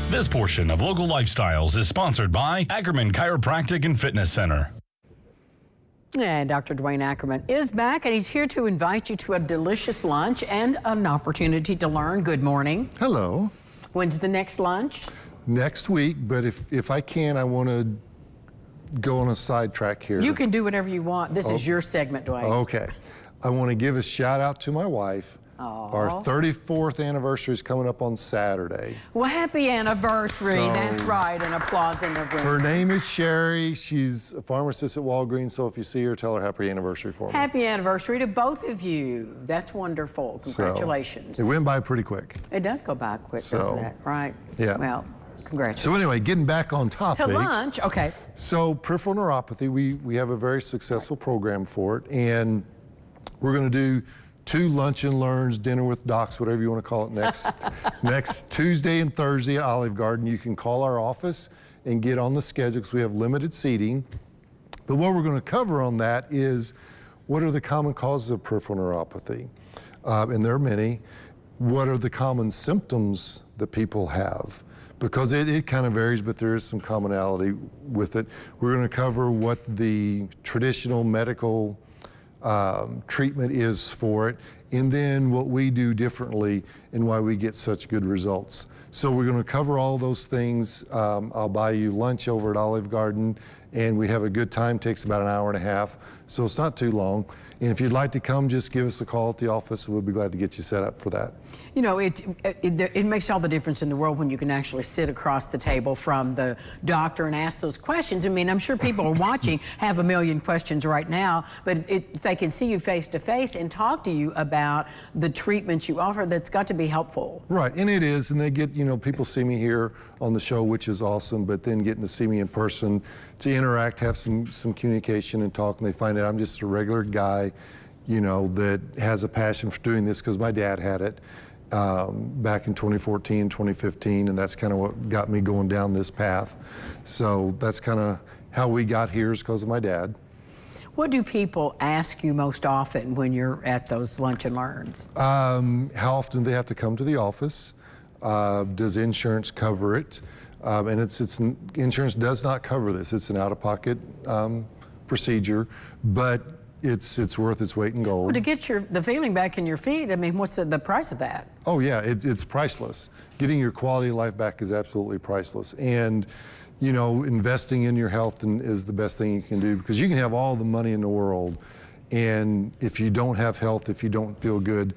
This portion of Local Lifestyles is sponsored by Ackerman Chiropractic and Fitness Center. And Dr. Dwayne Ackerman is back, and he's here to invite you to a delicious lunch and an opportunity to learn. Good morning. Hello. When's the next lunch? Next week, but if I can, I want to go on a sidetrack here. You can do whatever you want. This is your segment, Dwayne. Okay. I want to give a shout out to my wife. Aww. Our 34th anniversary is coming up on Saturday. Well, happy anniversary. That's right. An applause in the room. Her name is Sherry. She's a pharmacist at Walgreens, so if you see her, tell her happy anniversary for me. Happy anniversary to both of you. That's wonderful. Congratulations. So, it went by pretty quick. It does go by quick, doesn't it? Right. Yeah. Well, congratulations. So anyway, getting back on topic. To lunch, okay. So peripheral neuropathy, we have a very successful program for it, and we're going to do 2 lunch and learns, dinner with docs, whatever you want to call it, next Tuesday and Thursday at Olive Garden. You can call our office and get on the schedule because we have limited seating. But what we're going to cover on that is what are the common causes of peripheral neuropathy, and there are many. What are the common symptoms that people have? Because it kind of varies, but there is some commonality with it. We're going to cover what the traditional medical treatment is for it, and then what we do differently and why we get such good results. So we're going to cover all those things. I'll buy you lunch over at Olive Garden, and we have a good time. Takes about an hour and a half, so it's not too long. And if you'd like to come, just give us a call at the office, and we'll be glad to get you set up for that. You know, it makes all the difference in the world when you can actually sit across the table from the doctor and ask those questions. I mean, I'm sure people are watching have a million questions right now, but if they can see you face to face and talk to you about the treatments you offer, that's got to be helpful. Right, and it is, and they get, you know, people see me here on the show, which is awesome, but then getting to see me in person, to interact, have some communication and talk, and they find out I'm just a regular guy, you know, that has a passion for doing this because my dad had it back in 2014, 2015, and that's kind of what got me going down this path. So that's kind of how we got here, is because of my dad. What do people ask you most often when you're at those lunch and learns? How often they have to come to the office? Does insurance cover it? And insurance does not cover this. It's an out-of-pocket procedure, but it's worth its weight in gold. Well, to get the feeling back in your feet, I mean, what's the price of that? Oh yeah, it's priceless. Getting your quality of life back is absolutely priceless. And you know, investing in your health is the best thing you can do, because you can have all the money in the world, and if you don't have health, if you don't feel good,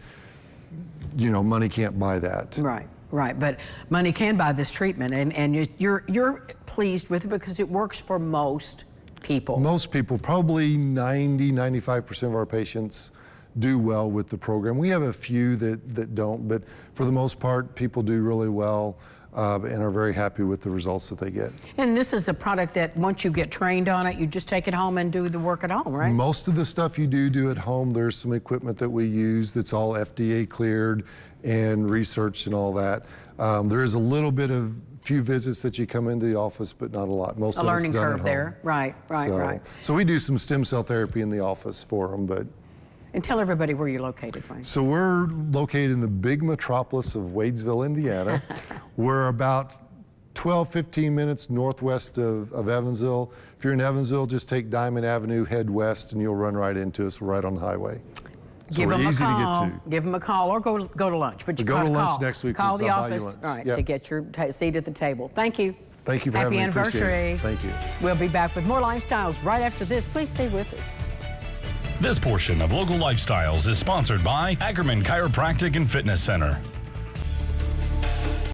you know, money can't buy that. Right. Right, but money can buy this treatment, and you're pleased with it because it works for most people. Most people, probably 90–95% of our patients do well with the program. We have a few that don't, but for the most part, people do really well and are very happy with the results that they get. And this is a product that once you get trained on it, you just take it home and do the work at home, right? Most of the stuff you do at home. There's some equipment that we use that's all FDA cleared and researched and all that. There is a little bit of few visits that you come into the office, but not a lot. Most of it's done at home. A learning curve there, right. So we do some stem cell therapy in the office for them, but. And tell everybody where you're located, Wayne. So we're located in the big metropolis of Wadesville, Indiana. We're about 12–15 minutes northwest of Evansville. If you're in Evansville, just take Diamond Avenue, head west, and you'll run right into us. We're right on the highway. So Give them easy a call. to get to. Give them a call, or go to lunch. But you go to lunch call. next week. Call the I'll buy you office, lunch. right, to get your seat at the table. Thank you. Thank you for having me. Happy anniversary. Thank you. We'll be back with more lifestyles right after this. Please stay with us. This portion of Local Lifestyles is sponsored by Ackerman Chiropractic and Fitness Center.